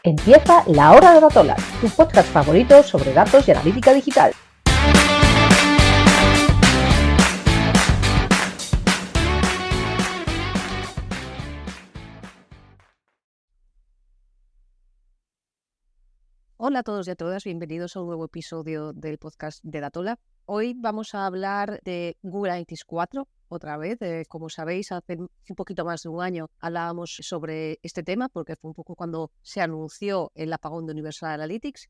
Empieza La Hora de Datola, tu podcast favorito sobre datos y analítica digital. Hola a todos y a todas, bienvenidos a un nuevo episodio del podcast de Datola. Hoy vamos a hablar de Google Analytics 4, otra vez. Como sabéis, hace un poquito más de un año hablábamos sobre este tema, porque fue un poco cuando se anunció el apagón de Universal Analytics.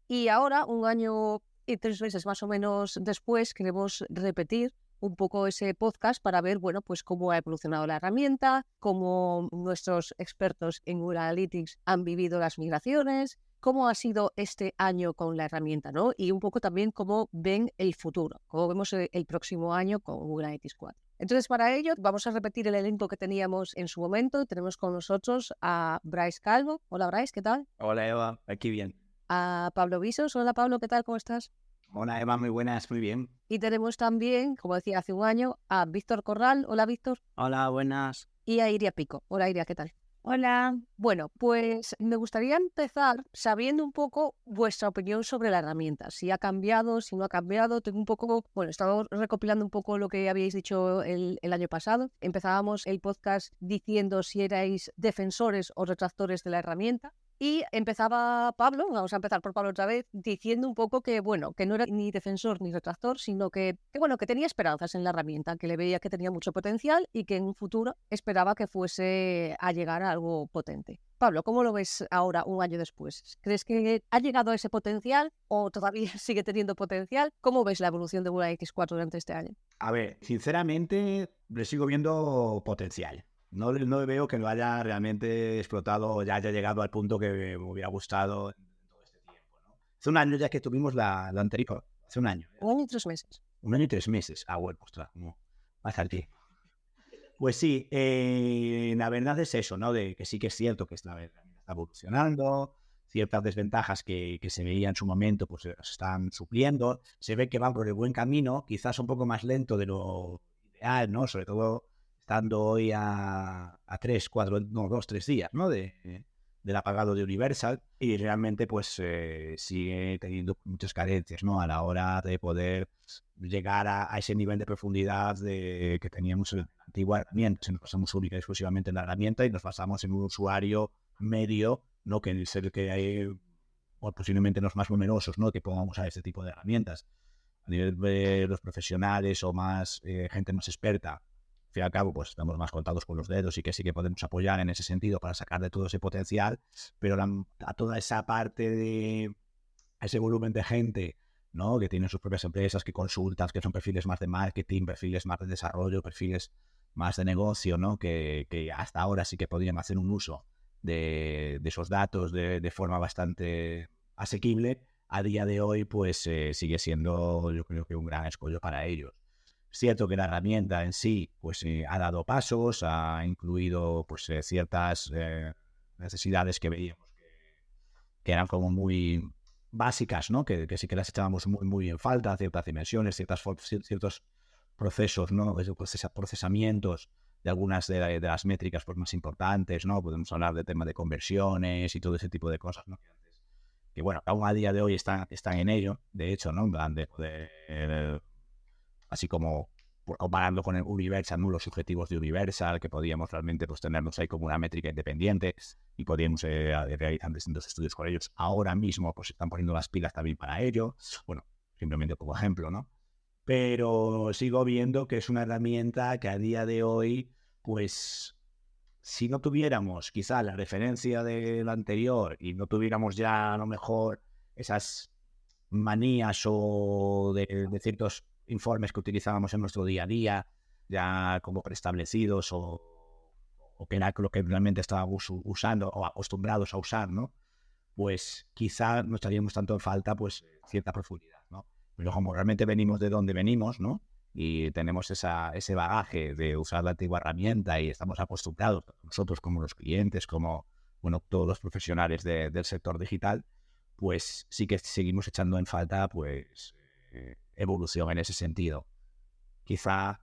Y ahora, un año y 3 meses más o menos después, queremos repetir un poco ese podcast para ver, bueno, pues cómo ha evolucionado la herramienta, cómo nuestros expertos en Google Analytics han vivido las migraciones, cómo ha sido este año con la herramienta, ¿no? Y un poco también cómo ven el futuro, cómo vemos el próximo año con Google Analytics 4. Entonces, para ello, vamos a repetir el elenco que teníamos en su momento. Tenemos con nosotros a Bryce Calvo. Hola, Bryce, ¿qué tal? Hola, Eva, aquí bien. A Pablo Visos. Hola, Pablo, ¿qué tal? ¿Cómo estás? Hola, Eva, muy buenas, muy bien. Y tenemos también, como decía hace un año, a Víctor Corral. Hola, Víctor. Hola, buenas. Y a Iria Pico. Hola, Iria, ¿qué tal? Hola. Bueno, pues me gustaría empezar sabiendo un poco vuestra opinión sobre la herramienta. Si ha cambiado, si no ha cambiado. Tengo un poco, bueno, he estado recopilando un poco lo que habíais dicho el año pasado. Empezábamos el podcast diciendo si erais defensores o retractores de la herramienta. Y empezaba Pablo, vamos a empezar por Pablo otra vez, diciendo un poco que, bueno, que no era ni defensor ni retractor, sino bueno, que tenía esperanzas en la herramienta, que le veía que tenía mucho potencial y que en un futuro esperaba que fuese a llegar a algo potente. Pablo, ¿cómo lo ves ahora, un año después? ¿Crees que ha llegado a ese potencial o todavía sigue teniendo potencial? ¿Cómo ves la evolución de Google Analytics 4 durante este año? A ver, sinceramente, le sigo viendo potencial. No veo que lo haya realmente explotado, ya haya llegado al punto que me hubiera gustado en todo este tiempo, ¿no? Hace un año ya que tuvimos la anterior, hace un año. 1 año y 3 meses. 1 año y 3 meses. Ah, bueno, ostras, no. Más al pie. Pues sí, la verdad es eso, ¿no? De que sí que es cierto que esta herramienta está evolucionando, ciertas desventajas que se veían en su momento, pues se están supliendo. Se ve que van por el buen camino, quizás un poco más lento de lo ideal, ¿no? Sobre todo estando hoy a 2, 3 días, ¿no? Del apagado de Universal, y realmente pues sigue teniendo muchas carencias, ¿no? A la hora de poder llegar a ese nivel de profundidad que teníamos en la antigua herramienta. Si nos basamos única y exclusivamente en la herramienta y nos basamos en un usuario medio, ¿no? Que es el que hay, o posiblemente los más numerosos, ¿no? Que podamos usar este tipo de herramientas. A nivel de los profesionales o más gente más experta, al fin y al cabo, pues estamos más contados con los dedos y que sí que podemos apoyar en ese sentido para sacar de todo ese potencial, pero a toda esa parte a ese volumen de gente, ¿no? Que tienen sus propias empresas, que consultan, que son perfiles más de marketing, perfiles más de desarrollo, perfiles más de negocio, ¿no? Que hasta ahora sí que podrían hacer un uso de esos datos de forma bastante asequible. A día de hoy, pues sigue siendo, yo creo que un gran escollo para ellos. Cierto que la herramienta en sí pues ha dado pasos, ha incluido pues ciertas necesidades que veíamos que eran como muy básicas, ¿no? Que sí que las echábamos muy en falta, ciertas dimensiones, ciertos procesos, ¿no? Procesamientos de algunas de las métricas pues, más importantes, ¿no? Podemos hablar de tema de conversiones y todo ese tipo de cosas, ¿no? Que bueno, aún a día de hoy están en ello, de hecho, ¿no? De poder, así como comparando con el Universal, ¿no? Los objetivos de Universal, que podíamos realmente pues, tenerlos ahí como una métrica independiente y podíamos realizar distintos estudios con ellos. Ahora mismo pues están poniendo las pilas también para ello. Bueno, simplemente como ejemplo, ¿no? Pero sigo viendo que es una herramienta que a día de hoy, pues, si no tuviéramos quizá la referencia de lo anterior y no tuviéramos ya a lo mejor esas manías o de ciertos informes que utilizábamos en nuestro día a día, ya como preestablecidos o que era lo que realmente estábamos usando o acostumbrados a usar, ¿no? Pues quizá no estaríamos tanto en falta pues cierta profundidad, ¿no? Pero como realmente venimos de donde venimos, ¿no? Y tenemos ese bagaje de usar la antigua herramienta y estamos acostumbrados, nosotros como los clientes, como bueno, todos los profesionales del sector digital, pues sí que seguimos echando en falta pues evolución en ese sentido. Quizá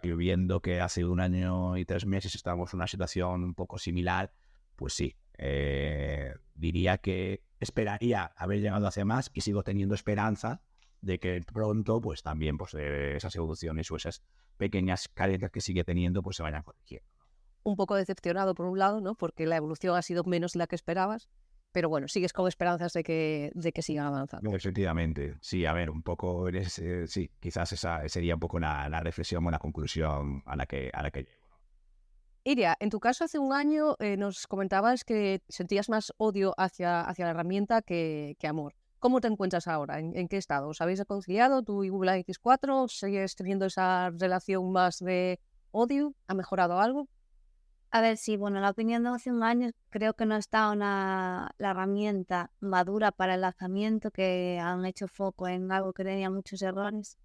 viendo que hace 1 año y 3 meses estábamos en una situación un poco similar, pues sí, Diría que esperaría haber llegado hace más y sigo teniendo esperanza de que pronto pues también pues, esas evoluciones o esas pequeñas carencias que sigue teniendo pues se vayan corrigiendo. Un poco decepcionado por un lado, ¿no? Porque la evolución ha sido menos de la que esperabas, pero bueno, sigues con esperanzas de que sigan avanzando. Efectivamente, sí, a ver, un poco, sí, quizás esa sería un poco la reflexión o la conclusión a la que llego. Iria, en tu caso hace un año nos comentabas que sentías más odio hacia la herramienta que amor. ¿Cómo te encuentras ahora? ¿En qué estado? ¿Os habéis reconciliado tú y Google Analytics 4? ¿Sigues teniendo esa relación más de odio? ¿Ha mejorado algo? A ver, sí, bueno, la opinión de hace un año creo que no está la herramienta madura para el lanzamiento, que han hecho foco en algo que tenía muchos errores,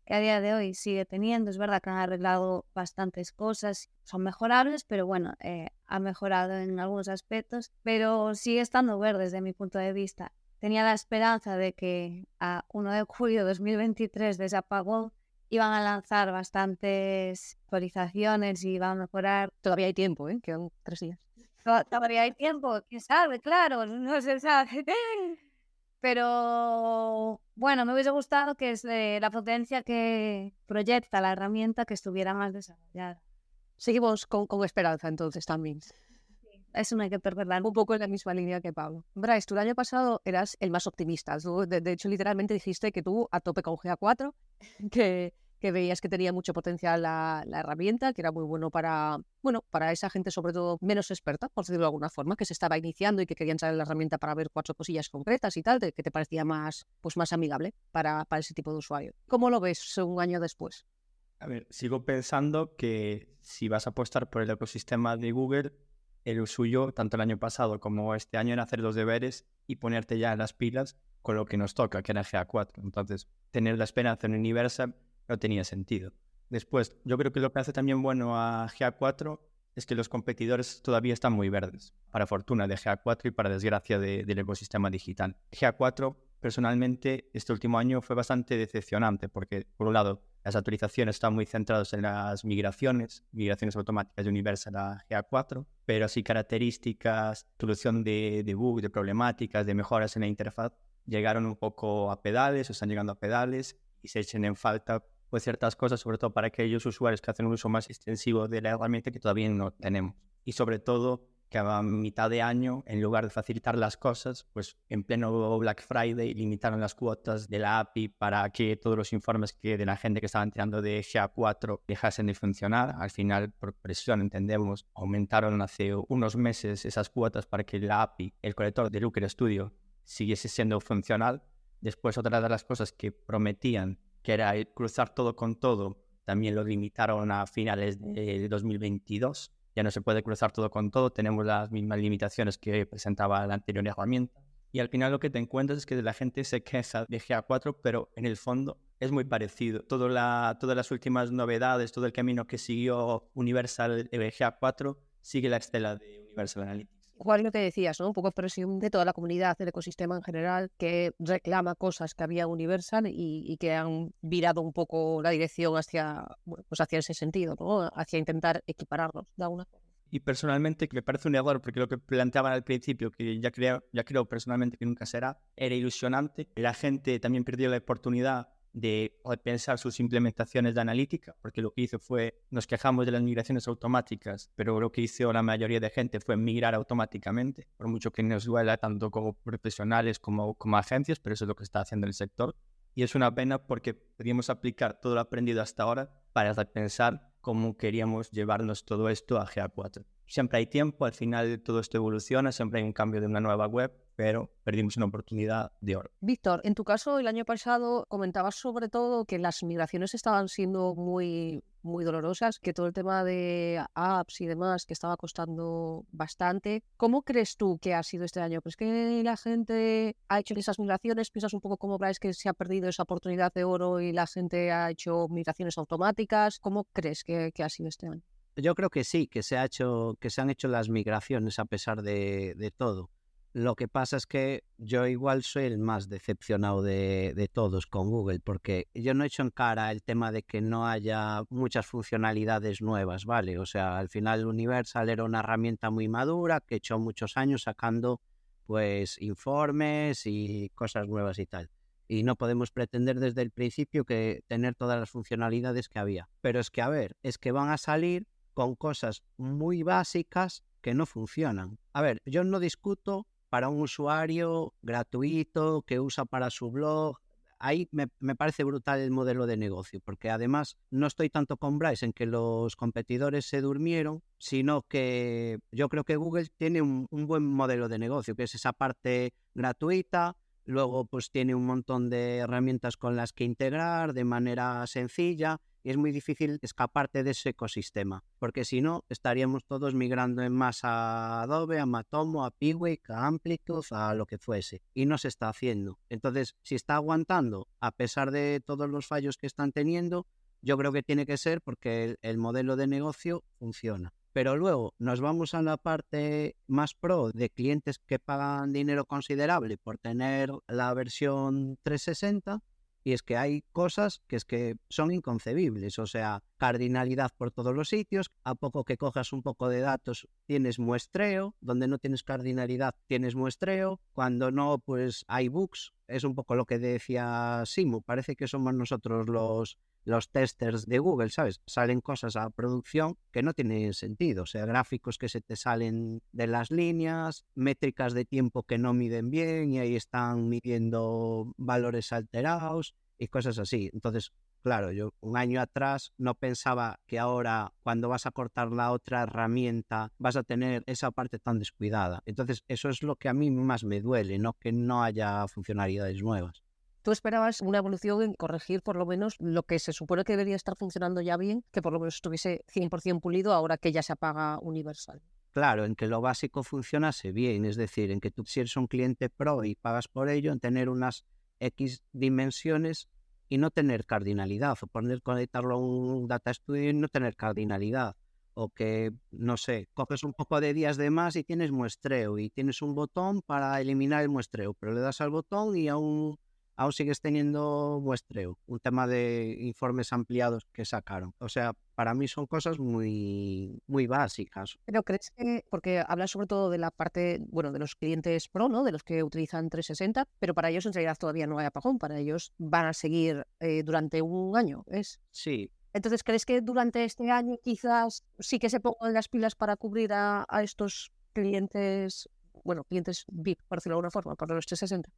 que a día de hoy sigue teniendo. Es verdad que han arreglado bastantes cosas, son mejorables, pero bueno, ha mejorado en algunos aspectos, pero sigue estando verde desde mi punto de vista. Tenía la esperanza de que a 1 de julio de 2023, de ese apagón, iban a lanzar bastantes actualizaciones y iban a mejorar. Todavía hay tiempo, ¿eh? Quedan 3 días. Todavía hay tiempo, quién sabe, claro, no se sabe. Pero bueno, me hubiese gustado que la potencia que proyecta la herramienta que estuviera más desarrollada. Seguimos con esperanza entonces también. Eso no hay que perderla. Un poco en la misma línea que Pablo. Bryce, tú el año pasado eras el más optimista. Tú, de hecho, literalmente dijiste que tú a tope con GA4, que veías que tenía mucho potencial la herramienta, que era muy bueno para esa gente, sobre todo menos experta, por decirlo de alguna forma, que se estaba iniciando y que querían saber la herramienta para ver 4 cosillas concretas y tal, que te parecía más amigable para ese tipo de usuario. ¿Cómo lo ves un año después? A ver, sigo pensando que si vas a apostar por el ecosistema de Google, el suyo, tanto el año pasado como este año, era hacer los deberes y ponerte ya en las pilas con lo que nos toca, que era GA4. Entonces, tener la esperanza en Universal no tenía sentido. Después, yo creo que lo que hace también bueno a GA4 es que los competidores todavía están muy verdes, para fortuna de GA4 y para desgracia del ecosistema digital. GA4, personalmente, este último año fue bastante decepcionante porque, por un lado, las actualizaciones están muy centradas en las migraciones automáticas de Universal a GA4, pero así características, solución de bugs, de problemáticas, de mejoras en la interfaz, llegaron un poco a pedales o están llegando a pedales y se echen en falta pues ciertas cosas, sobre todo para aquellos usuarios que hacen un uso más extensivo de la herramienta que todavía no tenemos. Y sobre todo que a mitad de año, en lugar de facilitar las cosas, pues en pleno Black Friday limitaron las cuotas de la API para que todos los informes de la gente que estaban tirando de GA4 dejasen de funcionar. Al final, por presión, entendemos, aumentaron hace unos meses esas cuotas para que la API, el colector de Looker Studio, siguiese siendo funcional. Después, otra de las cosas que prometían, que era cruzar todo con todo, también lo limitaron a finales de 2022. Ya no se puede cruzar todo con todo, tenemos las mismas limitaciones que presentaba la anterior herramienta. Y al final lo que te encuentras es que la gente se queja de GA4, pero en el fondo es muy parecido. Todas las últimas novedades, todo el camino que siguió Universal GA4, sigue la estela de Universal Analytics. Igual lo que decías, ¿no? Un poco presión de toda la comunidad, del ecosistema en general, que reclama cosas que había Universal y que han virado un poco la dirección hacia ese sentido, ¿no? Hacia intentar equipararlos de alguna forma. Y personalmente, que me parece un error, porque lo que planteaban al principio, que ya creo personalmente que nunca será, era ilusionante. La gente también perdió la oportunidad de pensar sus implementaciones de analítica, porque lo que hizo fue, nos quejamos de las migraciones automáticas, pero lo que hizo la mayoría de gente fue migrar automáticamente, por mucho que nos duela tanto como profesionales como agencias, pero eso es lo que está haciendo el sector. Y es una pena porque podíamos aplicar todo lo aprendido hasta ahora para pensar cómo queríamos llevarnos todo esto a GA4. Siempre hay tiempo, al final todo esto evoluciona, siempre hay un cambio de una nueva web, pero perdimos una oportunidad de oro. Víctor, en tu caso, el año pasado comentabas sobre todo que las migraciones estaban siendo muy, muy dolorosas, que todo el tema de apps y demás que estaba costando bastante. ¿Cómo crees tú que ha sido este año? ¿Crees que la gente ha hecho esas migraciones? ¿Piensas un poco como Bryce que se ha perdido esa oportunidad de oro y la gente ha hecho migraciones automáticas? ¿Cómo crees que ha sido este año? Yo creo que sí, que se han hecho las migraciones a pesar de todo. Lo que pasa es que yo igual soy el más decepcionado de todos con Google, porque yo no he hecho en cara el tema de que no haya muchas funcionalidades nuevas, ¿vale? O sea, al final Universal era una herramienta muy madura que echó muchos años sacando pues informes y cosas nuevas y tal. Y no podemos pretender desde el principio que tener todas las funcionalidades que había. Pero es que, a ver, es que van a salir con cosas muy básicas que no funcionan. A ver, yo no discuto para un usuario gratuito que usa para su blog. Ahí me parece brutal el modelo de negocio, porque además no estoy tanto con Bryce en que los competidores se durmieron, sino que yo creo que Google tiene un buen modelo de negocio, que es esa parte gratuita. Luego pues tiene un montón de herramientas con las que integrar de manera sencilla y es muy difícil escaparte de ese ecosistema, porque si no estaríamos todos migrando en masa a Adobe, a Matomo, a Piwik, a Amplitude, a lo que fuese, y no se está haciendo. Entonces, si está aguantando a pesar de todos los fallos que están teniendo, yo creo que tiene que ser porque el modelo de negocio funciona. Pero luego nos vamos a la parte más pro de clientes que pagan dinero considerable por tener la versión 360 y es que hay cosas que es que son inconcebibles, o sea, cardinalidad por todos los sitios, a poco que cojas un poco de datos tienes muestreo, donde no tienes cardinalidad tienes muestreo, cuando no pues hay bugs, es un poco lo que decía Simu, parece que somos nosotros los testers de Google, ¿sabes? Salen cosas a producción que no tienen sentido, o sea, gráficos que se te salen de las líneas, métricas de tiempo que no miden bien y ahí están midiendo valores alterados y cosas así. Entonces, claro, yo un año atrás no pensaba que ahora cuando vas a cortar la otra herramienta vas a tener esa parte tan descuidada. Entonces, eso es lo que a mí más me duele, ¿no? Que no haya funcionalidades nuevas. ¿Tú esperabas una evolución en corregir por lo menos lo que se supone que debería estar funcionando ya bien, que por lo menos estuviese 100% pulido ahora que ya se apaga Universal? Claro, en que lo básico funcionase bien, es decir, en que tú si eres un cliente pro y pagas por ello, en tener unas X dimensiones y no tener cardinalidad, o poder conectarlo a un Data Studio y no tener cardinalidad, o que, no sé, coges un poco de días de más y tienes muestreo y tienes un botón para eliminar el muestreo, pero le das al botón y aún sigues teniendo muestreo, un tema de informes ampliados que sacaron. O sea, para mí son cosas muy, muy básicas. Pero crees que, porque hablas sobre todo de la parte, bueno, de los clientes pro, ¿no? De los que utilizan 360, pero para ellos en realidad todavía no hay apagón, para ellos van a seguir durante un año, ¿es? Sí. Entonces, ¿crees que durante este año quizás sí que se pongan las pilas para cubrir a estos clientes, bueno, clientes VIP, por decirlo de alguna forma, para los 360?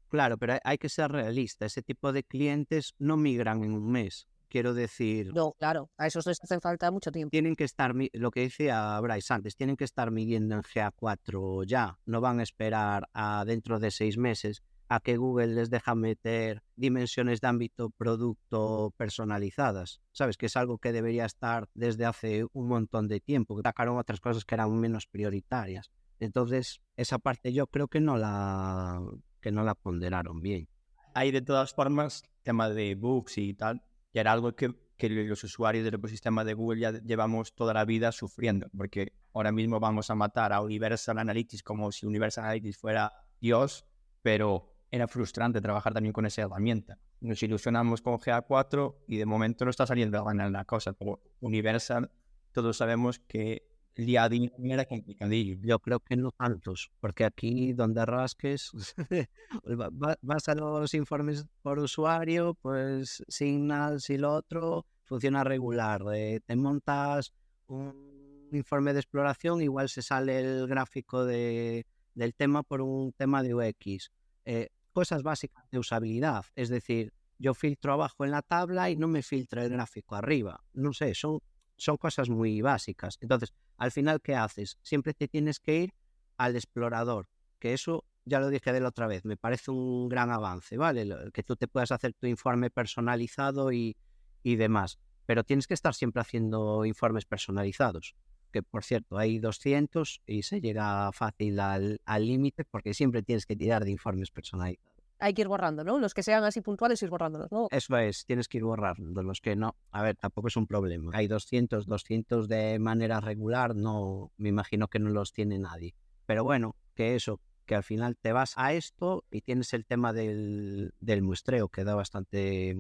Claro, pero hay que ser realista. Ese tipo de clientes no migran en un mes. Quiero decir, No, claro, a esos les hace falta mucho tiempo. tienen que estar, lo que decía Bryce antes, tienen que estar midiendo en GA4 ya. No van a esperar a dentro de 6 meses a que Google les deja meter dimensiones de ámbito producto personalizadas. ¿Sabes? Que es algo que debería estar desde hace un montón de tiempo. Sacaron otras cosas que eran menos prioritarias. Entonces, esa parte yo creo que no la ponderaron bien. Hay de todas formas tema de bugs y tal, y era algo que los usuarios del ecosistema de Google ya llevamos toda la vida sufriendo, porque ahora mismo vamos a matar a Universal Analytics como si Universal Analytics fuera Dios, pero era frustrante trabajar también con esa herramienta. Nos ilusionamos con GA4 y de momento no está saliendo bien la cosa, pero Universal todos sabemos que el día a día era complicadillo. Yo creo que no tantos, porque aquí donde rasques vas a los informes por usuario, pues Signals y lo otro funciona regular. Te montas un informe de exploración, igual se sale el gráfico del tema por un tema de UX. Cosas básicas de usabilidad, es decir, yo filtro abajo en la tabla y no me filtra el gráfico arriba. No sé, son cosas muy básicas. Entonces, al final, ¿qué haces? Siempre te tienes que ir al explorador, que eso ya lo dije de la otra vez, me parece un gran avance, ¿vale? Que tú te puedas hacer tu informe personalizado y demás, pero tienes que estar siempre haciendo informes personalizados, que por cierto, hay 200 y se llega fácil al límite porque siempre tienes que tirar de informes personalizados. Hay que ir borrando, ¿no? Los que sean así puntuales, ir borrándolos, ¿no? Eso es, tienes que ir borrando. Los que no, a ver, tampoco es un problema. Hay 200 de manera regular, no, me imagino que no los tiene nadie. Pero bueno, que eso, que al final te vas a esto y tienes el tema del muestreo que da bastante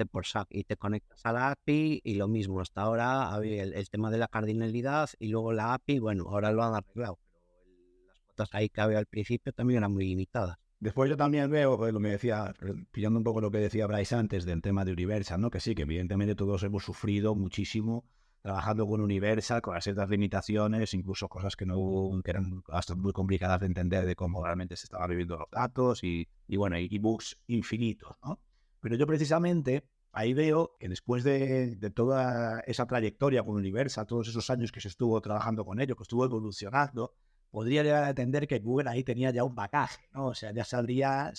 por saco y te conectas a la API y lo mismo. Hasta ahora había el tema de la cardinalidad y luego la API, bueno, ahora lo han arreglado, pero las cuotas ahí que había al principio también eran muy limitadas. Después yo también veo, pues, lo que decía, pillando un poco lo que decía Bryce antes del tema de Universal, ¿no? Que sí, que evidentemente todos hemos sufrido muchísimo trabajando con Universal, con ciertas limitaciones, incluso cosas que eran hasta muy complicadas de entender de cómo realmente se estaban viviendo los datos y bugs infinitos, ¿no? Pero yo precisamente ahí veo que después de toda esa trayectoria con Universal, todos esos años que se estuvo trabajando con ello, que estuvo evolucionando, podría llegar a entender que Google ahí tenía ya un bagaje, ¿no? O sea, debería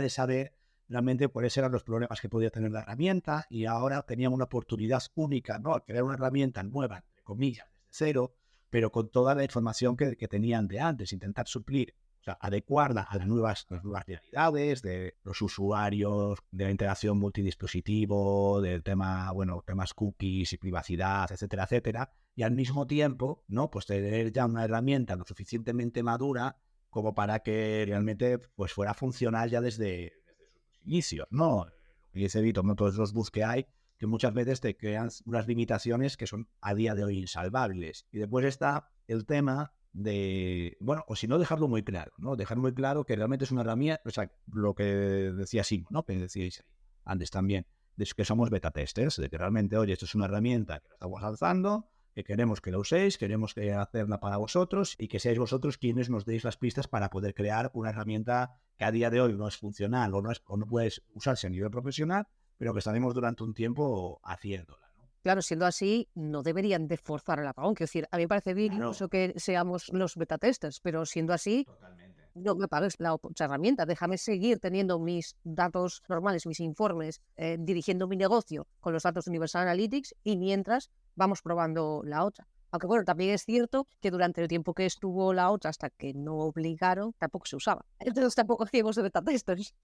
de saber realmente cuáles eran los problemas que podía tener la herramienta y ahora tenían una oportunidad única, ¿no? Al crear una herramienta nueva, entre comillas, desde cero, pero con toda la información que tenían de antes, intentar suplir, o sea, adecuarla a las nuevas realidades de los usuarios, de la integración multidispositivo, del tema, temas cookies y privacidad, etcétera, etcétera, y al mismo tiempo, ¿no? Pues tener ya una herramienta lo suficientemente madura como para que realmente pues fuera funcional ya desde sus inicios, ¿no? Y ese evito, ¿no? Todos los bugs que hay, que muchas veces te crean unas limitaciones que son a día de hoy insalvables. Y después está el tema de, o si no, dejarlo muy claro, ¿no? Dejar muy claro que realmente es una herramienta, o sea, lo que decía Simo, ¿no? Que decíais antes también, de que somos beta testers, de que realmente, oye, esto es una herramienta que la estamos lanzando, que queremos que la uséis, queremos hacerla para vosotros y que seáis vosotros quienes nos deis las pistas para poder crear una herramienta que a día de hoy no es funcional o no puede usarse a nivel profesional, pero que estaremos durante un tiempo haciéndola. Claro, siendo así, no deberían de forzar el apagón. Quiero decir, a mí me parece bien Claro. incluso que seamos los beta testers, pero siendo así, Totalmente. no me pagues la otra herramienta. Déjame seguir teniendo mis datos normales, mis informes, dirigiendo mi negocio con los datos de Universal Analytics y mientras vamos probando la otra. Aunque bueno, también es cierto que durante el tiempo que estuvo la otra hasta que no obligaron, tampoco se usaba. Entonces tampoco hacíamos de beta testers.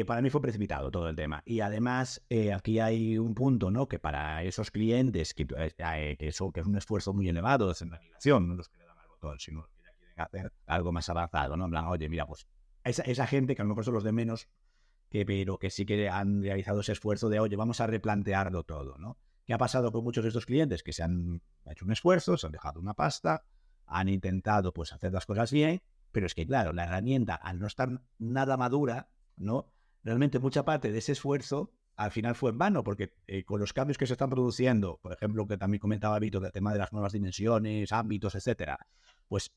Para mí fue precipitado todo el tema. Y además, aquí hay un punto, ¿no? Que para esos clientes, que es un esfuerzo muy elevado en la migración, no los que le dan al botón, sino los que ya quieren hacer algo más avanzado, ¿no? En plan, oye, mira, pues esa gente que a lo mejor son los de menos, pero que sí que han realizado ese esfuerzo de, oye, vamos a replantearlo todo, ¿no? ¿Qué ha pasado con muchos de estos clientes? Que se han hecho un esfuerzo, se han dejado una pasta, han intentado pues hacer las cosas bien, pero es que claro, la herramienta al no estar nada madura, ¿no? Realmente mucha parte de ese esfuerzo al final fue en vano, porque con los cambios que se están produciendo, por ejemplo, que también comentaba Víctor, del tema de las nuevas dimensiones, ámbitos, etcétera, pues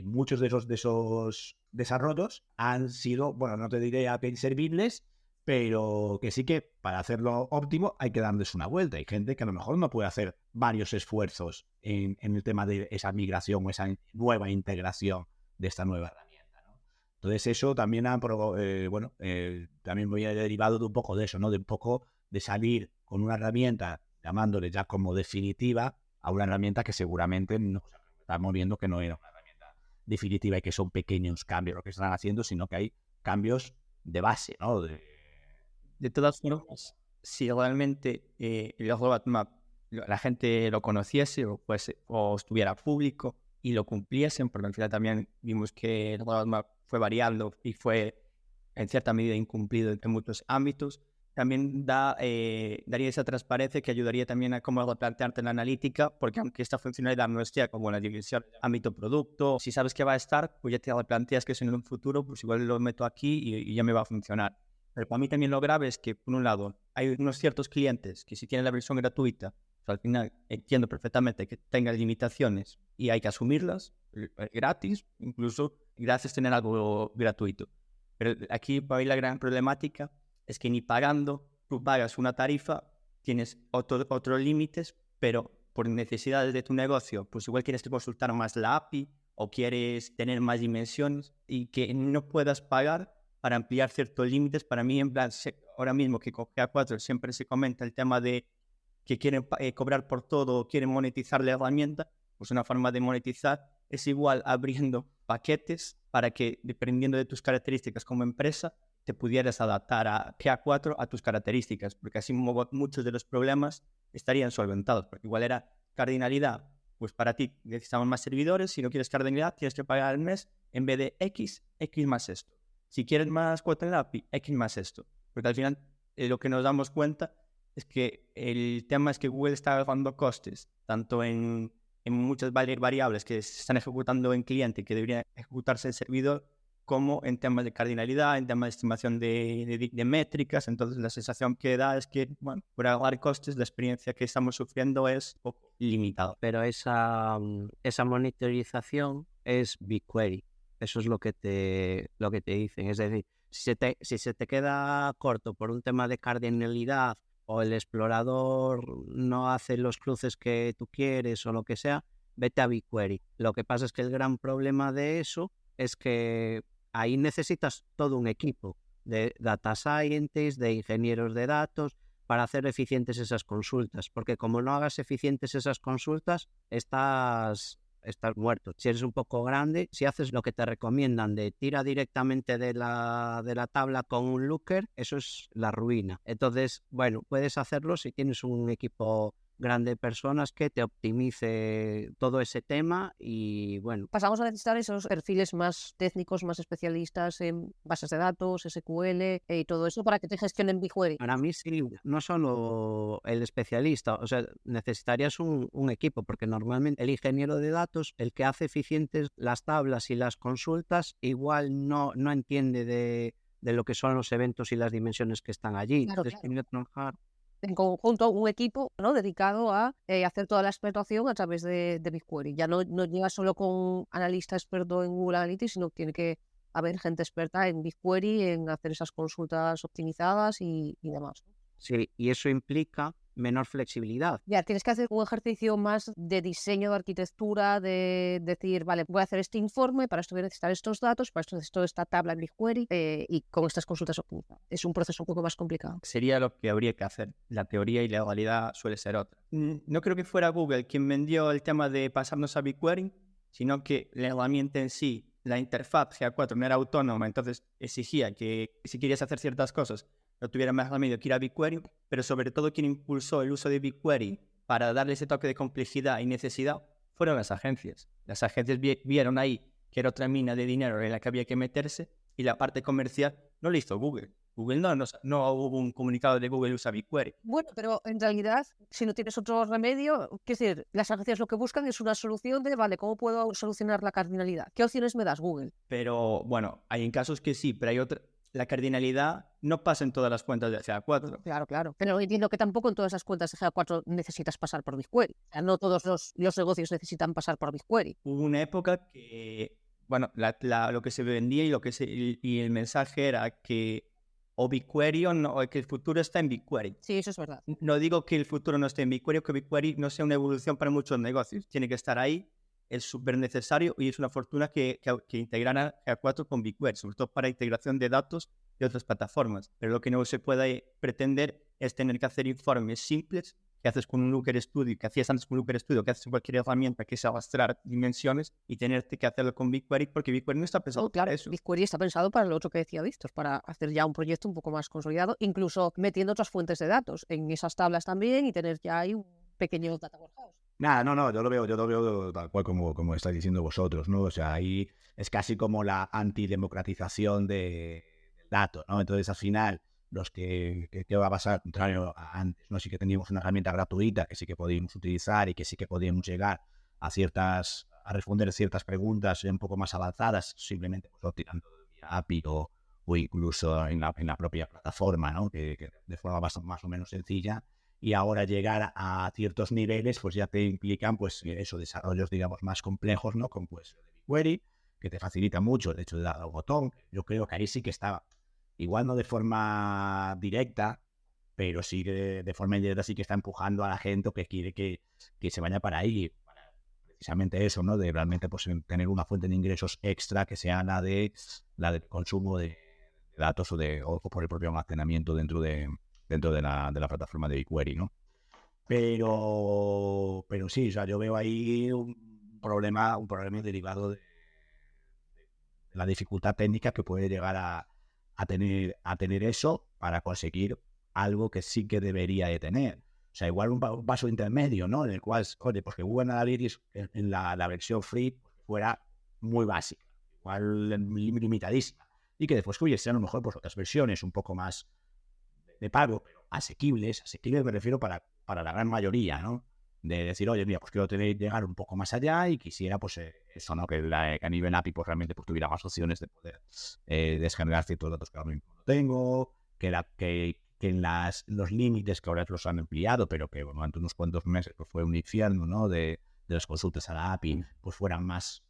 muchos de esos desarrollos han sido, no te diré inservibles, pero que sí que para hacerlo óptimo hay que darles una vuelta. Hay gente que a lo mejor no puede hacer varios esfuerzos en el tema de esa migración o esa nueva integración de esta nueva herramienta, ¿no? Entonces eso también también voy a derivado de un poco de eso, ¿no? De un poco de salir con una herramienta llamándole ya como definitiva a una herramienta que seguramente no estamos viendo que no era una herramienta definitiva y que son pequeños cambios lo que están haciendo, sino que hay cambios de base, ¿no? De todas formas, si realmente el roadmap la gente lo conociese o estuviera público y lo cumpliesen, porque al final también vimos que el roadmap fue variando y fue en cierta medida incumplido en muchos ámbitos, también daría esa transparencia que ayudaría también a cómo replantearte la analítica, porque aunque esta funcionalidad no esté como en la división ámbito producto, si sabes que va a estar, pues ya te replanteas que eso en un futuro, pues igual lo meto aquí y ya me va a funcionar. Pero para mí también lo grave es que, por un lado, hay unos ciertos clientes que si tienen la versión gratuita, pues al final entiendo perfectamente que tengan limitaciones y hay que asumirlas gratis, incluso gracias a tener algo gratuito. Pero aquí para mí la gran problemática es que ni pagando, tú pagas una tarifa, tienes otros límites, pero por necesidades de tu negocio, pues igual quieres consultar más la API o quieres tener más dimensiones y que no puedas pagar para ampliar ciertos límites. Para mí, en plan, ahora mismo que con GA4 siempre se comenta el tema de que quieren cobrar por todo o quieren monetizar la herramienta, pues una forma de monetizar es igual abriendo paquetes para que, dependiendo de tus características como empresa, te pudieras adaptar a GA4 a tus características, porque así muchos de los problemas estarían solventados, porque igual era cardinalidad, pues para ti necesitamos más servidores, si no quieres cardenalidad tienes que pagar al mes, en vez de X más esto. Si quieres más cuota en la API, X más esto. Porque al final lo que nos damos cuenta es que el tema es que Google está agregando costes, tanto en muchas variables que se están ejecutando en cliente y que deberían ejecutarse en servidor, como en temas de cardinalidad, en temas de estimación de métricas. Entonces la sensación que da es que, bueno, por agregar costes, la experiencia que estamos sufriendo es poco limitada. Pero esa monitorización es BigQuery. Eso es lo que te dicen. Es decir, si se te queda corto por un tema de cardinalidad o el explorador no hace los cruces que tú quieres o lo que sea, vete a BigQuery. Lo que pasa es que el gran problema de eso es que ahí necesitas todo un equipo de data scientists, de ingenieros de datos, para hacer eficientes esas consultas. Porque como no hagas eficientes esas consultas, estás muerto. Si eres un poco grande, si haces lo que te recomiendan de tira directamente de la tabla con un looker, eso es la ruina. Entonces, bueno, puedes hacerlo si tienes un equipo grande de personas que te optimice todo ese tema y bueno. Pasamos a necesitar esos perfiles más técnicos, más especialistas en bases de datos, SQL y todo eso para que te gestionen BigQuery. Para mí sí, no solo el especialista, o sea, necesitarías un equipo, porque normalmente el ingeniero de datos, el que hace eficientes las tablas y las consultas, igual no entiende de lo que son los eventos y las dimensiones que están allí. Claro, Entonces, tiene que trabajar en conjunto un equipo, ¿no?, dedicado a hacer toda la explotación a través de BigQuery. Ya no llega solo con analista experto en Google Analytics, sino que tiene que haber gente experta en BigQuery, en hacer esas consultas optimizadas y demás. Sí, y eso implica menor flexibilidad. Ya, tienes que hacer un ejercicio más de diseño de arquitectura, de decir, vale, voy a hacer este informe, para esto voy a necesitar estos datos, para esto necesito esta tabla en BigQuery y con estas consultas optimizadas. Es un proceso un poco más complicado. Sería lo que habría que hacer. La teoría y la realidad suele ser otra. No creo que fuera Google quien vendió el tema de pasarnos a BigQuery, sino que la herramienta en sí, la interfaz GA4 no era autónoma, entonces exigía que si querías hacer ciertas cosas no tuviera más remedio que ir a BigQuery, pero sobre todo quien impulsó el uso de BigQuery para darle ese toque de complejidad y necesidad fueron las agencias. Las agencias vieron ahí que era otra mina de dinero en la que había que meterse y la parte comercial no la hizo Google. Google no hubo un comunicado de Google usa BigQuery. Bueno, pero en realidad, si no tienes otro remedio, es decir, las agencias lo que buscan es una solución de, vale, ¿cómo puedo solucionar la cardinalidad? ¿Qué opciones me das, Google? Pero bueno, hay en casos que sí, pero hay otra. La cardinalidad no pasa en todas las cuentas de GA4. Claro. Pero entiendo que tampoco en todas esas cuentas de GA4 necesitas pasar por BigQuery. O sea, no todos los negocios necesitan pasar por BigQuery. Hubo una época que, bueno, lo que se vendía y el mensaje era que o BigQuery o no, o que el futuro está en BigQuery. Sí, eso es verdad. No digo que el futuro no esté en BigQuery o que BigQuery no sea una evolución para muchos negocios. Tiene que estar ahí, es súper necesario y es una fortuna que integraran GA4 con BigQuery, sobre todo para integración de datos de otras plataformas. Pero lo que no se puede pretender es tener que hacer informes simples que haces con un Looker Studio, que hacías antes con un Looker Studio, que haces en cualquier herramienta que es arrastrar dimensiones y tenerte que hacerlo con BigQuery porque BigQuery no está pensado claro, para eso. BigQuery está pensado para lo otro que decía Víctor, para hacer ya un proyecto un poco más consolidado, incluso metiendo otras fuentes de datos en esas tablas también y tener ya ahí un pequeño data warehouse. Nada, no, yo lo veo tal cual como estáis diciendo vosotros, ¿no? O sea, ahí es casi como la antidemocratización del dato, ¿no? Entonces, al final, los que va a pasar, contrario a antes, ¿no? Sí que teníamos una herramienta gratuita que sí que podíamos utilizar y que sí que podíamos llegar a responder ciertas preguntas un poco más avanzadas, simplemente pues, tirando vía API o incluso en la propia plataforma, ¿no? Que de forma más o menos sencilla. Y ahora llegar a ciertos niveles, pues ya te implican, pues eso, desarrollos, digamos, más complejos, ¿no? Con pues BigQuery, que te facilita mucho el hecho de dar al botón. Yo creo que ahí sí que está, igual no de forma directa, pero sí que de forma indirecta sí que está empujando a la gente que quiere que se vaya para ahí, para precisamente eso, ¿no? De realmente pues tener una fuente de ingresos extra que sea la del consumo de datos o por el propio almacenamiento dentro de la plataforma de BigQuery, ¿no? Pero sí, o sea, yo veo ahí un problema derivado de la dificultad técnica que puede llegar a tener eso para conseguir algo que sí que debería de tener. O sea, igual un paso intermedio, ¿no? En el cual, oye, pues que Google Analytics en la versión free pues, fuera muy básica, igual limitadísima. Y que después que hubiese a lo mejor pues, otras versiones un poco más de pago, pero asequibles me refiero para la gran mayoría, ¿no? De decir, oye, mira, pues quiero llegar un poco más allá y quisiera, pues, eso, ¿no? Que a nivel API, pues, realmente pues, tuviera más opciones de poder descargar ciertos datos que ahora mismo no tengo, que en los límites que ahora los han ampliado, pero que, bueno, durante unos cuantos meses pues, fue un infierno, ¿no? De las consultas a la API, pues, fueran más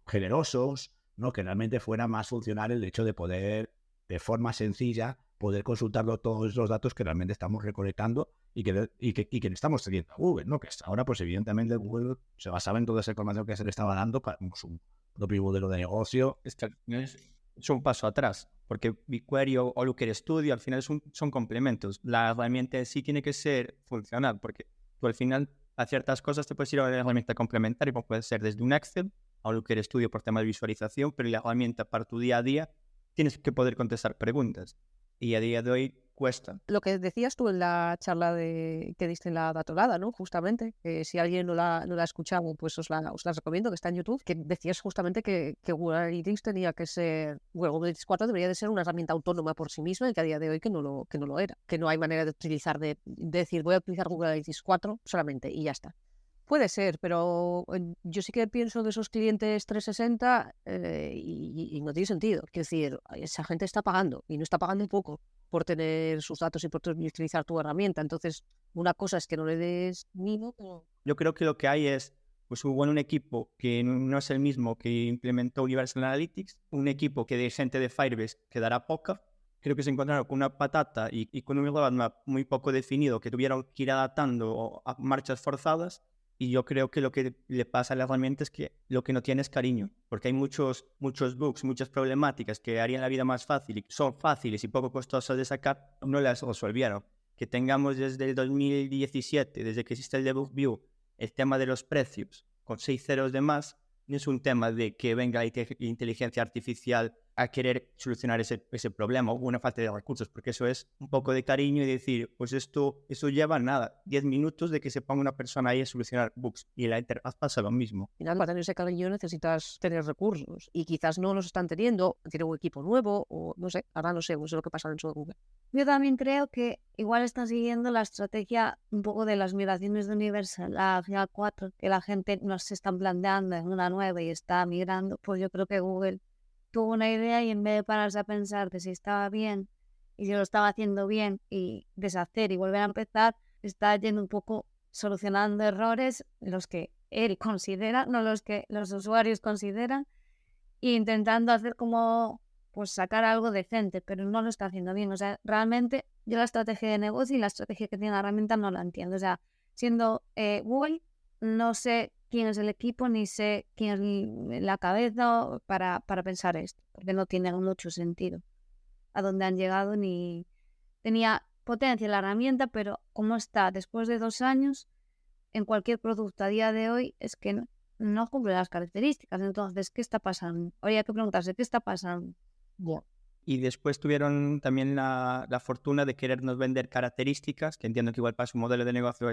generosos, ¿no? Que realmente fuera más funcional el hecho de poder, de forma sencilla, poder consultarlo todos los datos que realmente estamos recolectando y que le estamos teniendo a Google, ¿no? Que hasta ahora, pues evidentemente Google se basaba en toda esa información que se le estaba dando para su propio modelo de negocio. Es un paso atrás, porque BigQuery o Looker Studio al final son complementos. La herramienta en sí tiene que ser funcional, porque tú al final a ciertas cosas te puedes ir a una herramienta complementaria, como puede ser desde un Excel a un Looker Studio por tema de visualización, pero la herramienta para tu día a día tienes que poder contestar preguntas. Y a día de hoy cuesta. Lo que decías tú en la charla que diste en la Datolada, ¿no? Justamente, si alguien no la ha escuchado, pues os la recomiendo, que está en YouTube, que decías justamente que Google Analytics tenía que ser, bueno, Google Analytics 4 debería de ser una herramienta autónoma por sí misma y que a día de hoy que no lo era, que no hay manera de utilizar, de decir voy a utilizar Google Analytics 4 solamente y ya está. Puede ser, pero yo sí que pienso de esos clientes 360 y no tiene sentido. Quiero decir, esa gente está pagando y no está pagando poco por tener sus datos y por utilizar tu herramienta. Entonces, una cosa es que no le des mimo, pero... Yo creo que lo que hay es pues un equipo que no es el mismo que implementó Universal Analytics, un equipo que de gente de Firebase quedará poca. Creo que se encontraron con una patata y con un roadmap muy poco definido que tuvieron que ir adaptando a marchas forzadas. Y yo creo que lo que le pasa a la herramienta es que lo que no tiene es cariño, porque hay muchos bugs, muchas problemáticas que harían la vida más fácil y son fáciles y poco costosas de sacar, no las resolvieron. Que tengamos desde el 2017, desde que existe el Debug View, el tema de los precios con 6 ceros de más, no es un tema de que venga la inteligencia artificial a querer solucionar ese problema o una falta de recursos, porque eso es un poco de cariño y decir, pues eso lleva nada, 10 minutos de que se ponga una persona ahí a solucionar bugs y en la interfaz pasa lo mismo. Al final, para tener ese cariño necesitas tener recursos y quizás no los están teniendo, tienen un equipo nuevo o no sé, ahora no sé lo que pasa dentro de Google. Yo también creo que igual están siguiendo la estrategia un poco de las migraciones de Universal a GA4, que la gente no se está planteando en una nueva y está migrando. Pues yo creo que Google tuvo una idea y en vez de pararse a pensar de si estaba bien y si lo estaba haciendo bien y deshacer y volver a empezar, está yendo un poco solucionando errores, los que él considera, no los que los usuarios consideran, e intentando hacer como pues sacar algo decente, pero no lo está haciendo bien. O sea, realmente yo la estrategia de negocio y la estrategia que tiene la herramienta no la entiendo. O sea, siendo Google, no sé quién es el equipo, ni sé quién es la cabeza para pensar esto, porque no tiene mucho sentido a dónde han llegado, ni tenía potencia la herramienta, pero como está después de 2 años, en cualquier producto a día de hoy es que no cumple las características. Entonces, ¿qué está pasando? Habría que preguntarse, ¿qué está pasando? Yeah. Y después tuvieron también la fortuna de querernos vender características, que entiendo que igual para su modelo de negocio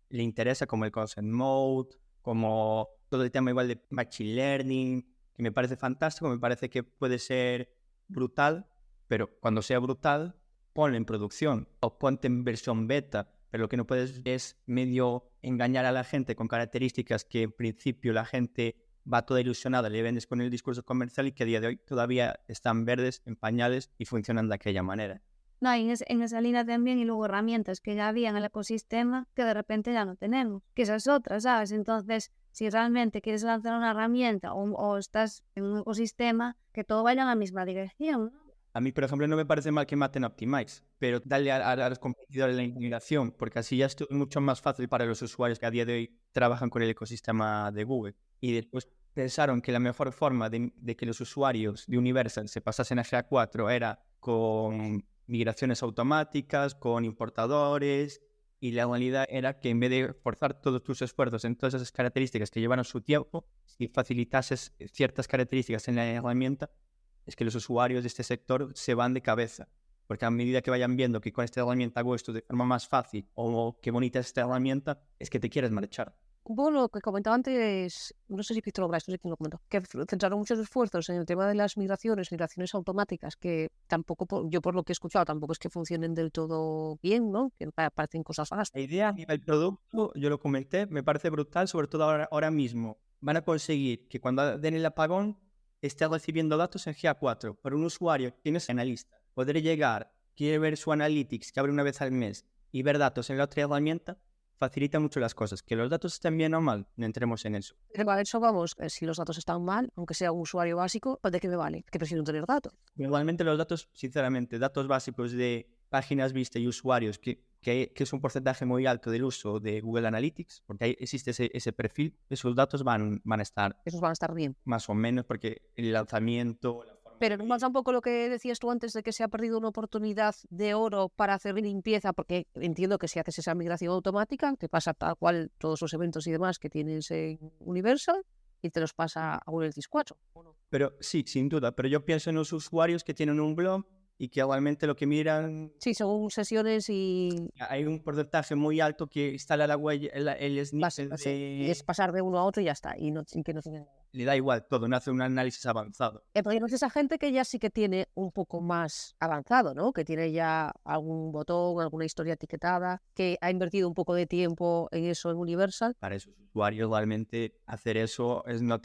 le interesa, como el Consent Mode, como todo el tema igual de Machine Learning, que me parece fantástico, me parece que puede ser brutal, pero cuando sea brutal, ponlo en producción o ponte en versión beta, pero lo que no puedes es medio engañar a la gente con características que en principio la gente va toda ilusionada, le vendes con el discurso comercial y que a día de hoy todavía están verdes, en pañales y funcionan de aquella manera. No, en esa línea también, y luego herramientas que ya había en el ecosistema que de repente ya no tenemos, que esa es otra, ¿sabes? Entonces, si realmente quieres lanzar una herramienta o estás en un ecosistema, que todo vaya en la misma dirección, ¿no? A mí, por ejemplo, no me parece mal que maten Optimize, pero dale a los competidores la integración, porque así ya es mucho más fácil para los usuarios que a día de hoy trabajan con el ecosistema de Google. Y después pensaron que la mejor forma de que los usuarios de Universal se pasasen a GA4 era con migraciones automáticas, con importadores, y la realidad era que en vez de forzar todos tus esfuerzos en todas esas características que llevaron su tiempo, si facilitases ciertas características en la herramienta, es que los usuarios de este sector se van de cabeza. porque a medida que vayan viendo que con esta herramienta hago esto de forma más fácil o qué bonita es esta herramienta, es que te quieres marchar. Un poco lo que comentaba antes, no sé si Víctor Lobrais, no sé quién lo comentó, que centraron muchos esfuerzos en el tema de las migraciones automáticas, que tampoco, yo por lo que he escuchado, tampoco es que funcionen del todo bien, ¿no? Que parecen cosas vagas. La idea a nivel producto, yo lo comenté, me parece brutal, sobre todo ahora mismo. Van a conseguir que cuando den el apagón esté recibiendo datos en GA4 por un usuario que no es analista. Poder llegar, quiere ver su analytics que abre una vez al mes y ver datos en la otra herramienta, facilita mucho las cosas. Que los datos estén bien o mal, no entremos en eso. Pero a eso vamos, si los datos están mal, aunque sea un usuario básico, ¿de qué me vale? Que prefiero no tener datos. Igualmente los datos, sinceramente, datos básicos de páginas vistas y usuarios, que es un porcentaje muy alto del uso de Google Analytics, porque ahí existe ese perfil, esos datos van a estar Esos van a estar bien. más o menos, porque el lanzamiento... Pero no pasa un poco lo que decías tú antes de que se ha perdido una oportunidad de oro para hacer limpieza, porque entiendo que si haces esa migración automática, te pasa tal cual todos los eventos y demás que tienes en Universal y te los pasa a Google Analytics 4. ¿O no? Pero sí, sin duda, pero yo pienso en los usuarios que tienen un blog y que igualmente lo que miran... Sí, según sesiones y... Hay un porcentaje muy alto que instala la huella, el snippet y es pasar de uno a otro y ya está, y que no tiene nada. Le da igual todo, no hace un análisis avanzado. El problema es esa gente que ya sí que tiene un poco más avanzado, ¿no? Que tiene ya algún botón, alguna historia etiquetada, que ha invertido un poco de tiempo en eso en Universal. Para esos usuarios realmente hacer eso es no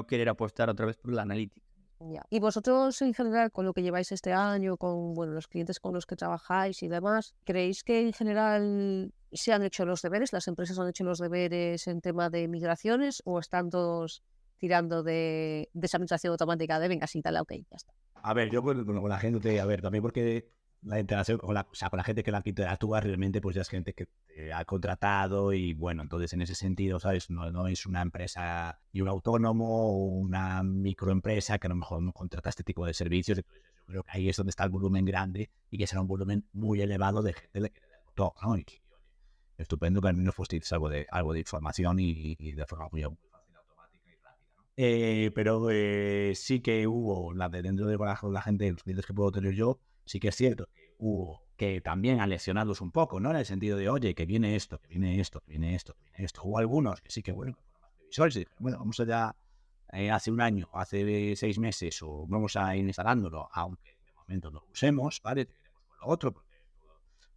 querer apostar otra vez por la analítica. Ya. Y vosotros en general, con lo que lleváis este año, con los clientes con los que trabajáis y demás, ¿creéis que en general se han hecho los deberes, las empresas han hecho los deberes en tema de migraciones o están todos tirando de esa migración automática de venga, sí, dale, ok, ya está? A ver, yo con la gente, a ver, también porque la interacción con la gente que la interactúa realmente pues ya es gente que te ha contratado y bueno, entonces en ese sentido, ¿sabes? No es una empresa y un autónomo o una microempresa que a lo mejor no contrata este tipo de servicios. Entonces yo creo que ahí es donde está el volumen grande y que será un volumen muy elevado de gente que le votó, ¿no? Y oye, estupendo que al menos fuisteis algo de información y de forma muy fácil, automática y rápida, ¿no? Pero sí que hubo, dentro de la gente, los clientes que puedo tener yo, sí que es cierto que hubo que también a leccionarlos un poco, ¿no? En el sentido de, oye, que viene esto, que viene esto, que viene esto, que viene esto. Hubo algunos que sí que, bueno, que fueron más previsores y dijeron, bueno, vamos allá hace un año, hace 6 meses, o vamos a ir instalándolo, aunque de momento no lo usemos, ¿vale? Te queremos con lo otro, porque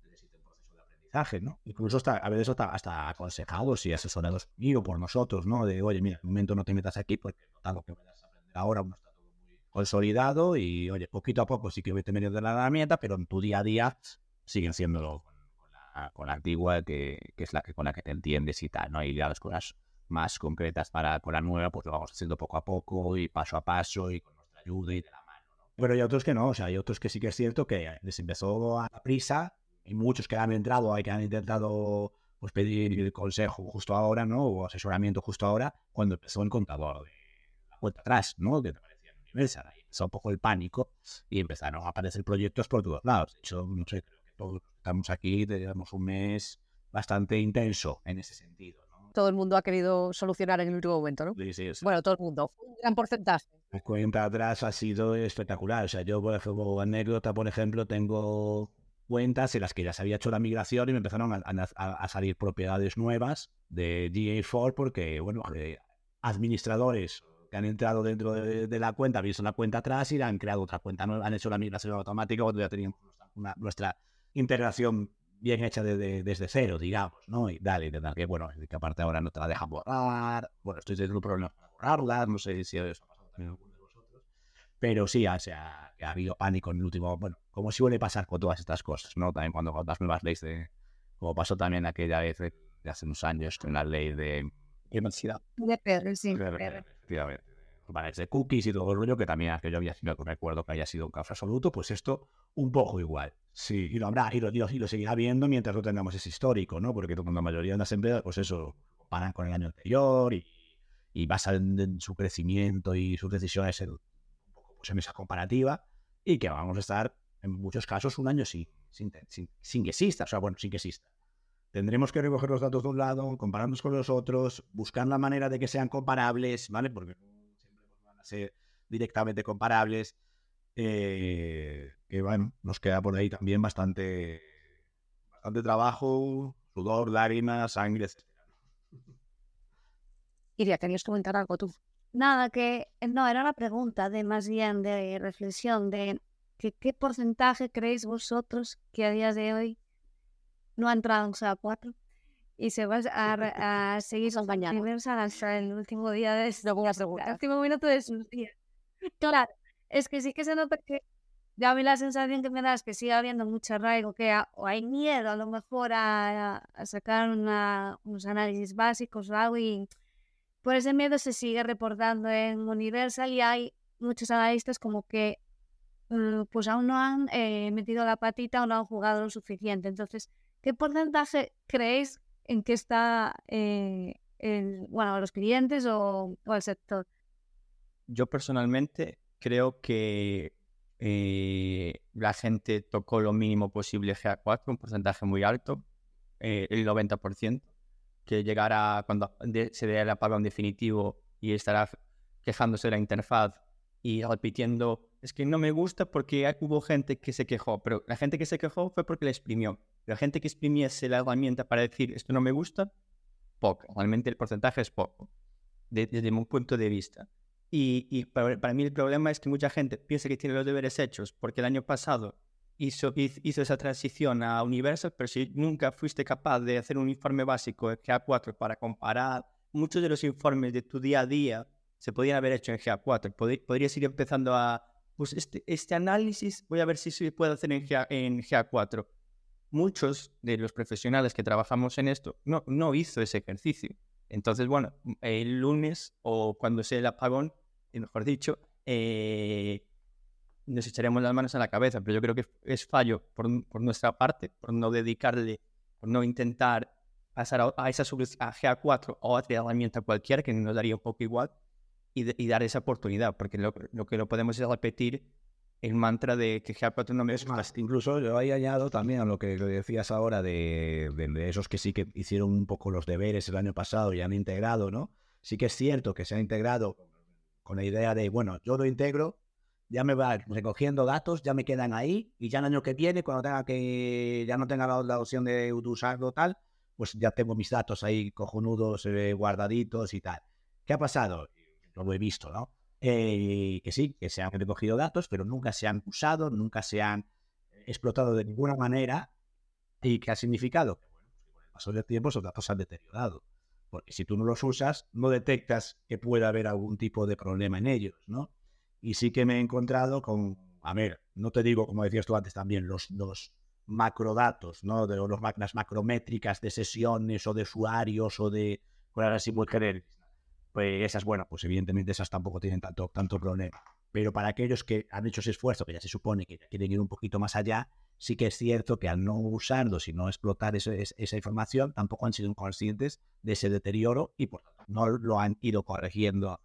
necesita un proceso de aprendizaje, ¿no? Incluso a veces hasta aconsejados y asesorados conmigo por nosotros, ¿no? De, oye, mira, de momento no te metas aquí porque no lo que vayas a aprender ahora, no está todo muy consolidado y, oye, poquito a poco sí que vete medio de la herramienta, pero en tu día a día siguen haciéndolo con la antigua, que es la que con la que te entiendes y tal, ¿no? Y ya las cosas más concretas con la nueva, pues lo vamos haciendo poco a poco y paso a paso y con nuestra ayuda y de la mano, ¿no? Pero hay otros que no, o sea, hay otros que sí que es cierto que les empezó a prisa y muchos que han entrado, hay que han intentado pues pedir consejo justo ahora, ¿no? O asesoramiento justo ahora, cuando empezó el contador de la vuelta atrás, ¿no? Que te parecía en Universal, ahí empezó un poco el pánico y empezaron a aparecer proyectos por todos lados. De hecho, no sé, creo que todos los que estamos aquí teníamos un mes bastante intenso en ese sentido, ¿no? Todo el mundo ha querido solucionar en el último momento, ¿no? Sí. Bueno, todo el mundo. Un gran porcentaje. La cuenta atrás ha sido espectacular. O sea, yo, por ejemplo, anécdota, por ejemplo, tengo cuentas en las que ya se había hecho la migración y me empezaron a salir propiedades nuevas de GA4 porque, bueno, administradores que han entrado dentro de la cuenta, han visto la cuenta atrás y han creado otra cuenta nueva, han hecho la migración automática cuando ya teníamos nuestra integración bien hecha desde cero, digamos, ¿no? Y dale, que bueno, que aparte ahora no te la dejan borrar, bueno, estoy teniendo problemas para borrarla, no sé si eso ha pasado también a alguno de vosotros, pero sí, o sea, que ha habido pánico en el último, bueno, como suele pasar con todas estas cosas, ¿no? También cuando con las nuevas leyes como pasó también aquella vez de hace unos años con la ley de privacidad. De Pedro, sí. Efectivamente. De cookies y todo el rollo, que también aquello había sido, recuerdo que haya sido un caos absoluto, pues esto un poco igual. Sí, y lo habrá, y lo seguirá viendo mientras no tengamos ese histórico, ¿no? Porque la mayoría de las empresas, pues eso, comparan con el año anterior y basan en su crecimiento y sus decisiones un poco pues, en esa comparativa, y que vamos a estar, en muchos casos, un año sin que exista, o sea, bueno, sin que exista. Tendremos que recoger los datos de un lado, compararnos con los otros, buscar la manera de que sean comparables, ¿vale? Porque no siempre van a ser directamente comparables. que bueno, nos queda por ahí también bastante trabajo, sudor, lágrimas, sangre, etc. Iria, ¿querías comentar algo tú? Nada, que no, era una pregunta de más bien de reflexión de que qué porcentaje creéis vosotros que a día de hoy no ha entrado en GA4 y se va a seguir Mañana. Universal hasta el último día de pregunta. el último minuto de sus días. Claro, es que sí que se nota que ya a mí la sensación que me da es que sigue habiendo mucho arraigo, o hay miedo a lo mejor a sacar unos análisis básicos o algo, y por ese miedo se sigue reportando en Universal y hay muchos analistas como que pues aún no han metido la patita o no han jugado lo suficiente. Entonces, ¿qué porcentaje creéis en que está los clientes o el sector? Yo personalmente creo que la gente tocó lo mínimo posible GA4, un porcentaje muy alto, el 90%, que llegará cuando se dé el apagón definitivo y estará quejándose de la interfaz y repitiendo, es que no me gusta porque hubo gente que se quejó, pero la gente que se quejó fue porque la exprimió. La gente que exprimiese la herramienta para decir, esto no me gusta, poco. Realmente el porcentaje es poco, desde mi punto de vista. Y para mí el problema es que mucha gente piensa que tiene los deberes hechos porque el año pasado hizo esa transición a Universal, pero si nunca fuiste capaz de hacer un informe básico de GA4 para comparar, muchos de los informes de tu día a día se podían haber hecho en GA4. Podrías ir empezando pues este análisis, voy a ver si se puede hacer en GA4. Muchos de los profesionales que trabajamos en esto no hizo ese ejercicio. Entonces, bueno, el lunes o cuando sea el apagón, mejor dicho, nos echaremos las manos a la cabeza, pero yo creo que es fallo por nuestra parte, por no dedicarle, por no intentar pasar a esa solución, a GA4 o a otra herramienta cualquiera que nos daría un poco igual y dar esa oportunidad, porque lo que no podemos es repetir el mantra de que GA4 no me es más. Incluso yo ahí añado también a lo que decías ahora de esos que sí que hicieron un poco los deberes el año pasado y han integrado, ¿no? Sí que es cierto que se han integrado con la idea de, bueno, yo lo integro, ya me va recogiendo datos, ya me quedan ahí y ya el año que viene, cuando ya no tenga la opción de usarlo tal, pues ya tengo mis datos ahí cojonudos, guardaditos y tal. ¿Qué ha pasado? Yo lo he visto, ¿no? Que sí, que se han recogido datos, pero nunca se han usado, nunca se han explotado de ninguna manera. ¿Y qué ha significado? Que bueno, pues con el paso del tiempo esos datos se han deteriorado. Porque si tú no los usas, no detectas que pueda haber algún tipo de problema en ellos, ¿no? Y sí que me he encontrado con, a ver, no te digo, como decías tú antes también, los macrodatos, ¿no? Las macrométricas de sesiones o de usuarios o de cosas así muy genéricas. Pues esas, bueno, pues evidentemente esas tampoco tienen tanto problema. Pero para aquellos que han hecho ese esfuerzo, que ya se supone que quieren ir un poquito más allá, sí que es cierto que al no usarlos y no explotar esa información, tampoco han sido conscientes de ese deterioro y por tanto no lo han ido corrigiendo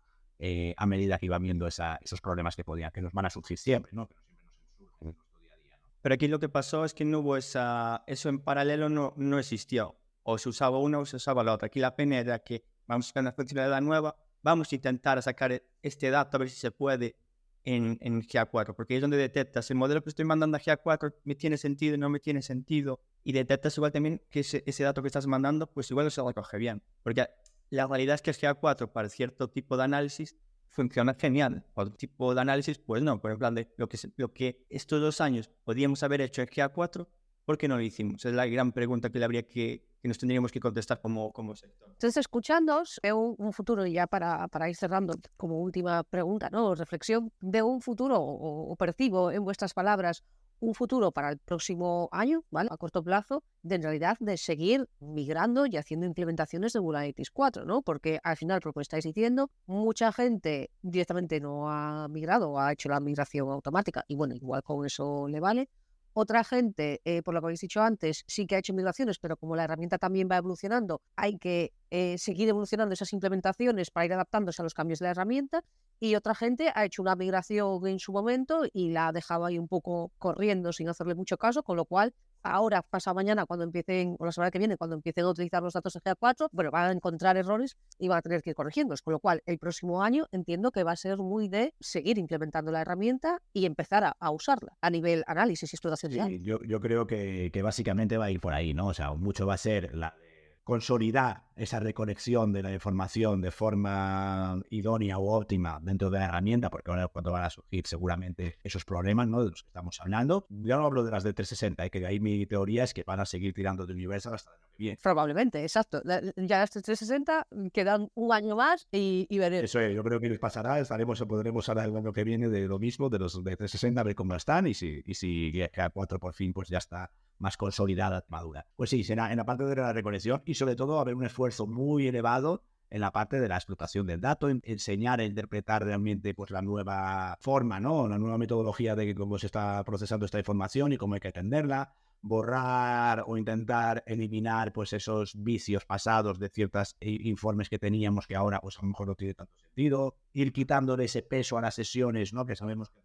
a medida que iban viendo esos problemas que nos van a surgir siempre, ¿no? Que siempre nos surgen en nuestro día a día, ¿no? Pero aquí lo que pasó es que no hubo eso en paralelo, no existió. O se usaba una o se usaba la otra. Aquí la pena era que vamos a sacar una funcionalidad nueva, vamos a intentar sacar este dato a ver si se puede en GA4, porque ahí es donde detectas el modelo que estoy mandando a GA4, me tiene sentido, no me tiene sentido, y detectas igual también que ese dato que estás mandando, pues igual no se recoge bien, porque la realidad es que el GA4 para cierto tipo de análisis funciona genial, para otro tipo de análisis pues no, por ejemplo, lo que estos 2 años podíamos haber hecho en GA4, ¿por qué no lo hicimos? Es la gran pregunta que nos tendríamos que contestar como sector. Entonces, escuchándoos, veo un futuro, ya para ir cerrando, como última pregunta, ¿no? Reflexión, veo un futuro, o percibo en vuestras palabras, un futuro para el próximo año, ¿vale? A corto plazo, en realidad, de seguir migrando y haciendo implementaciones de Google Analytics 4, ¿no? Porque al final, por lo que estáis diciendo, mucha gente directamente no ha migrado, ha hecho la migración automática, y bueno, igual con eso le vale. Otra gente, por lo que habéis dicho antes, sí que ha hecho migraciones, pero como la herramienta también va evolucionando, hay que seguir evolucionando esas implementaciones para ir adaptándose a los cambios de la herramienta. Y otra gente ha hecho una migración en su momento y la ha dejado ahí un poco corriendo sin hacerle mucho caso, con lo cual ahora, pasado mañana, cuando empiecen, o la semana que viene, cuando empiecen a utilizar los datos de GA4, bueno, van a encontrar errores y van a tener que ir corrigiéndolos. Con lo cual, el próximo año entiendo que va a ser muy de seguir implementando la herramienta y empezar a usarla a nivel análisis y explotación de datos. Sí, yo creo que básicamente va a ir por ahí, ¿no? O sea, mucho va a ser la de consolidar esa reconexión de la información de forma idónea u óptima dentro de la herramienta, porque ahora es cuando van a surgir seguramente esos problemas, ¿no?, de los que estamos hablando. Yo no hablo de las de 360, que de ahí mi teoría es que van a seguir tirando de Universal hasta el año que viene. Probablemente, exacto. Ya este 360 quedan un año más y veremos. Eso es, yo creo que les pasará, podremos hablar el año que viene de lo mismo, de los de 360, a ver cómo están y si GA4 por fin pues ya está más consolidada, madura. Pues sí, será en la parte de la reconexión y sobre todo haber un esfuerzo muy elevado en la parte de la explotación del dato, enseñar a interpretar realmente pues la nueva forma, ¿no?, la nueva metodología de cómo se está procesando esta información y cómo hay que atenderla, borrar o intentar eliminar pues esos vicios pasados de ciertos informes que teníamos que ahora pues a lo mejor no tiene tanto sentido, ir quitándole ese peso a las sesiones, ¿no?, que sabemos que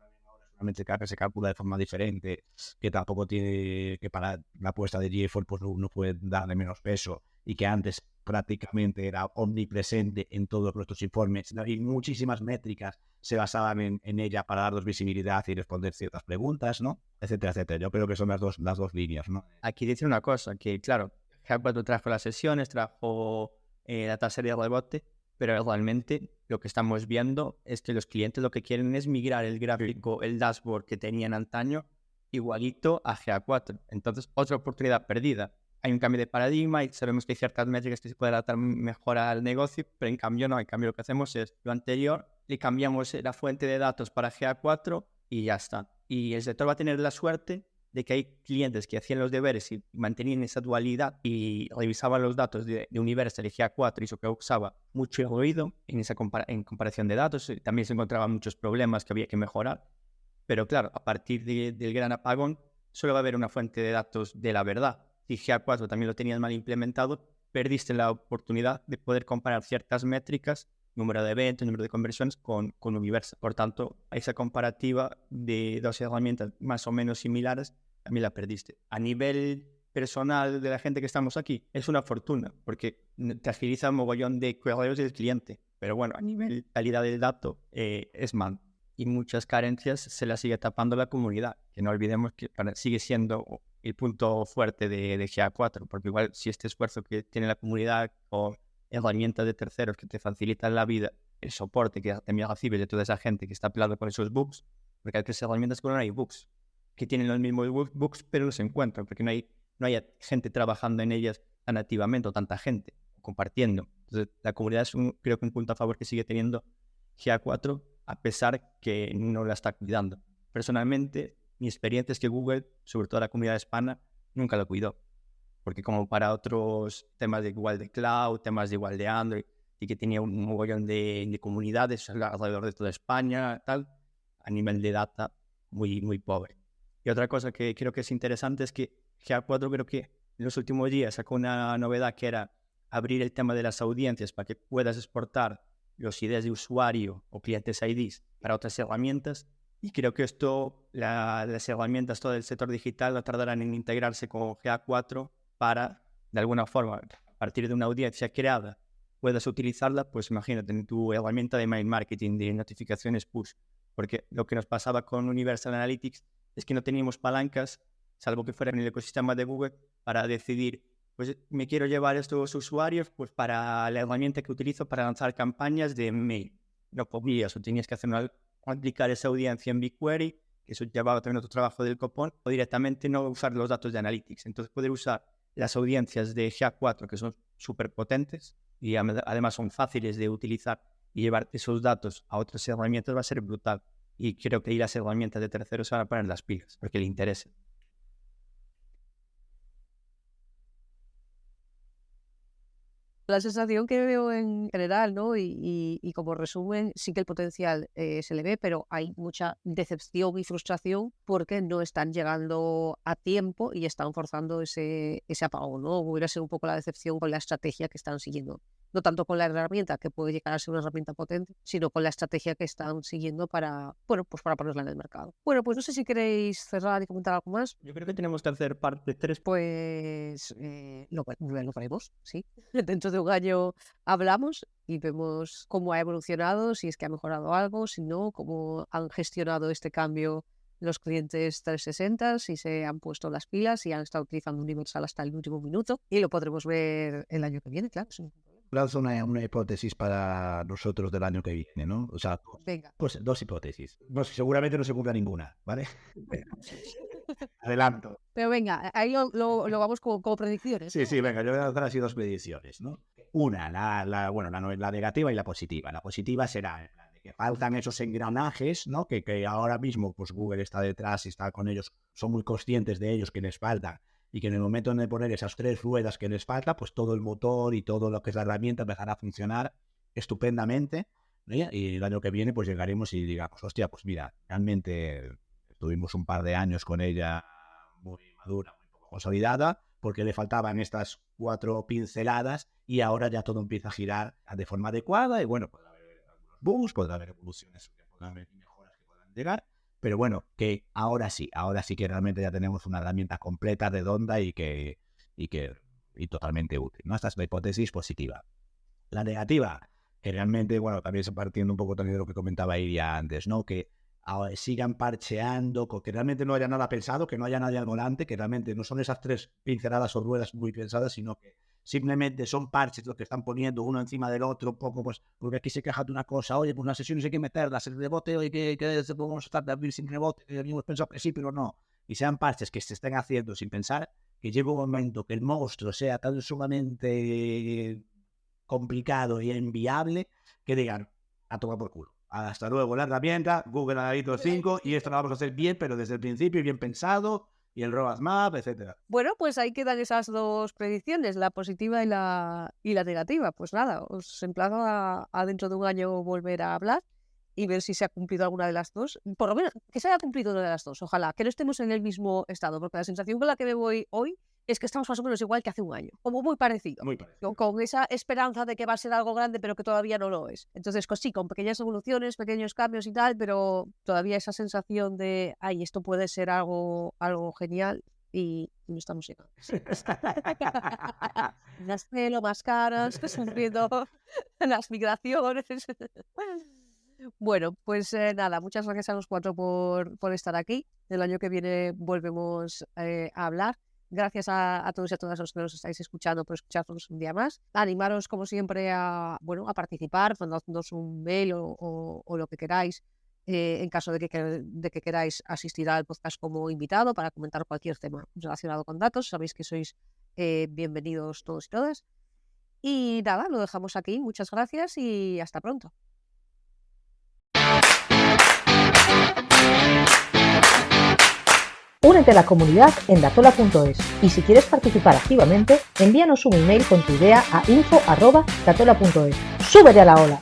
solamente se calcula de forma diferente, que tampoco tiene, que para la apuesta de GeForce pues no puede darle menos peso y que antes prácticamente era omnipresente en todos nuestros informes y muchísimas métricas se basaban en ella para darnos visibilidad y responder ciertas preguntas, ¿no?, etcétera, etcétera. Yo creo que son las dos líneas, ¿no? Aquí dice una cosa, que claro, GA4 trajo las sesiones, trajo la tasa de rebote, pero realmente lo que estamos viendo es que los clientes lo que quieren es migrar el gráfico, el dashboard que tenían antaño, igualito a GA4. Entonces, otra oportunidad perdida. Hay un cambio de paradigma y sabemos que hay ciertas métricas que se pueden adaptar mejor al negocio, pero en cambio no. En cambio lo que hacemos es lo anterior, le cambiamos la fuente de datos para GA4 y ya está. Y el sector va a tener la suerte de que hay clientes que hacían los deberes y mantenían esa dualidad y revisaban los datos de Universal y GA4 y eso causaba mucho ruido en comparación de datos. También se encontraban muchos problemas que había que mejorar. Pero claro, a partir del gran apagón solo va a haber una fuente de datos de la verdad. Si GA4 también lo tenías mal implementado, perdiste la oportunidad de poder comparar ciertas métricas, número de eventos, número de conversiones con Universal. Por tanto, esa comparativa de dos herramientas más o menos similares también la perdiste. A nivel personal de la gente que estamos aquí, es una fortuna, porque te agiliza un mogollón de correos del cliente. Pero bueno, a nivel calidad del dato es mal. Y muchas carencias se las sigue tapando la comunidad, que no olvidemos que sigue siendo el punto fuerte de GA4, porque igual si este esfuerzo que tiene la comunidad o herramientas de terceros que te facilitan la vida, el soporte que te envía Cibel de toda esa gente que está pelando por esos bugs, porque hay otras herramientas que no hay bugs, que tienen los mismos bugs, pero no se encuentran, porque no hay gente trabajando en ellas tan activamente o tanta gente compartiendo. Entonces, la comunidad es creo que un punto a favor que sigue teniendo GA4, a pesar que no la está cuidando. Personalmente, mi experiencia es que Google, sobre todo la comunidad hispana, nunca lo cuidó. Porque como para otros temas de igual de cloud, temas de igual de Android, y que tenía un mogollón de comunidades alrededor de toda España, tal, a nivel de data, muy, muy pobre. Y otra cosa que creo que es interesante es que GA4 creo que en los últimos días sacó una novedad que era abrir el tema de las audiencias para que puedas exportar los IDs de usuario o clientes IDs para otras herramientas. Y creo que esto, las herramientas, todo el sector digital, no tardarán en integrarse con GA4 para, de alguna forma, a partir de una audiencia creada, puedas utilizarla, pues imagínate, en tu herramienta de mail marketing, de notificaciones push. Porque lo que nos pasaba con Universal Analytics es que no teníamos palancas, salvo que fuera en el ecosistema de Google, para decidir, pues me quiero llevar estos usuarios pues para la herramienta que utilizo para lanzar campañas de mail. No podías, o tenías que aplicar esa audiencia en BigQuery, que eso llevaba también otro trabajo del copón, o directamente no usar los datos de Analytics. Entonces poder usar las audiencias de GA4, que son súper potentes y además son fáciles de utilizar, y llevar esos datos a otras herramientas va a ser brutal. Y creo que ahí las herramientas de terceros van a poner las pilas, porque le interesa. La sensación que veo en general, ¿no? Y como resumen, sí que el potencial se le ve, pero hay mucha decepción y frustración porque no están llegando a tiempo y están forzando ese apagón, ¿no? Hubiera sido un poco la decepción con la estrategia que están siguiendo. no tanto con la herramienta, que puede llegar a ser una herramienta potente, sino con la estrategia que están siguiendo para, bueno, pues para ponerla en el mercado. Bueno, pues no sé si queréis cerrar y comentar algo más. Yo creo que tenemos que hacer parte 3. Pues lo veremos, sí. Dentro de un año hablamos y vemos cómo ha evolucionado, si es que ha mejorado algo, si no, cómo han gestionado este cambio los clientes 360, si se han puesto las pilas, si han estado utilizando Universal hasta el último minuto, y lo podremos ver el año que viene, claro. Sí. Lanzo una hipótesis para nosotros del año que viene, ¿no? O sea, Venga. Pues 2 hipótesis. Pues seguramente no se cumpla ninguna, ¿vale? Adelanto. Pero venga, ahí lo vamos como predicciones. Sí, venga, yo voy a hacer así 2 predicciones, ¿no? Una, la negativa y la positiva. La positiva será que faltan esos engranajes, ¿no? Que ahora mismo pues Google está detrás y está con ellos, son muy conscientes de ellos que les faltan, y que en el momento de poner esas 3 ruedas que les falta, pues todo el motor y todo lo que es la herramienta empezará a funcionar estupendamente, ¿no? Y el año que viene pues llegaremos y digamos, hostia, pues mira, realmente tuvimos un par de años con ella muy madura, muy poco consolidada, porque le faltaban estas 4 pinceladas y ahora ya todo empieza a girar de forma adecuada y bueno, podrá haber algunos bugs, podrá haber evoluciones que podrán haber mejoras que puedan llegar. Pero bueno, que ahora sí que realmente ya tenemos una herramienta completa, redonda y totalmente útil, ¿no? Esta es la hipótesis positiva. La negativa, que realmente, bueno, también se partiendo un poco también de lo que comentaba Iria antes, ¿no? Que sigan parcheando, que realmente no haya nada pensado, que no haya nadie al volante, que realmente no son esas 3 pinceladas o ruedas muy pensadas, sino que simplemente son parches los que están poniendo uno encima del otro, un poco, pues, porque aquí se queja de una cosa, oye, pues las sesiones hay que meterlas, el rebote, oye, que podemos estar de abrir sin rebote, que habíamos pensado que sí, pero no. Y sean parches que se estén haciendo sin pensar, que llegue un momento que el monstruo sea tan sumamente complicado y inviable, que digan, a tomar por culo. Hasta luego la herramienta, Google Analytics 5, y esto lo vamos a hacer bien, pero desde el principio, bien pensado, y el roadmap, etcétera. Bueno, pues ahí quedan esas 2 predicciones, la positiva y la negativa. Pues nada, os emplazo a dentro de un año volver a hablar y ver si se ha cumplido alguna de las 2. Por lo menos que se haya cumplido una de las 2. Ojalá que no estemos en el mismo estado, porque la sensación con la que me voy hoy es que estamos más o menos igual que hace un año, como muy parecido. Muy parecido. Con esa esperanza de que va a ser algo grande, pero que todavía no lo es. Entonces, sí, con pequeñas evoluciones, pequeños cambios y tal, pero todavía esa sensación de, ay, esto puede ser algo genial, y no estamos llegando. Más pelo, más caras, sufriendo las migraciones. Bueno, pues nada, muchas gracias a los 4 por estar aquí. El año que viene volvemos a hablar. Gracias a todos y a todas los que nos estáis escuchando por escucharnos un día más. Animaros, como siempre, a participar, mandándonos un mail o lo que queráis, en caso de que queráis asistir al podcast como invitado para comentar cualquier tema relacionado con datos. Sabéis que sois bienvenidos todos y todas. Y nada, lo dejamos aquí. Muchas gracias y hasta pronto. Únete a la comunidad en datola.es y si quieres participar activamente, envíanos un email con tu idea a info@datola.es. ¡Súbete a la ola!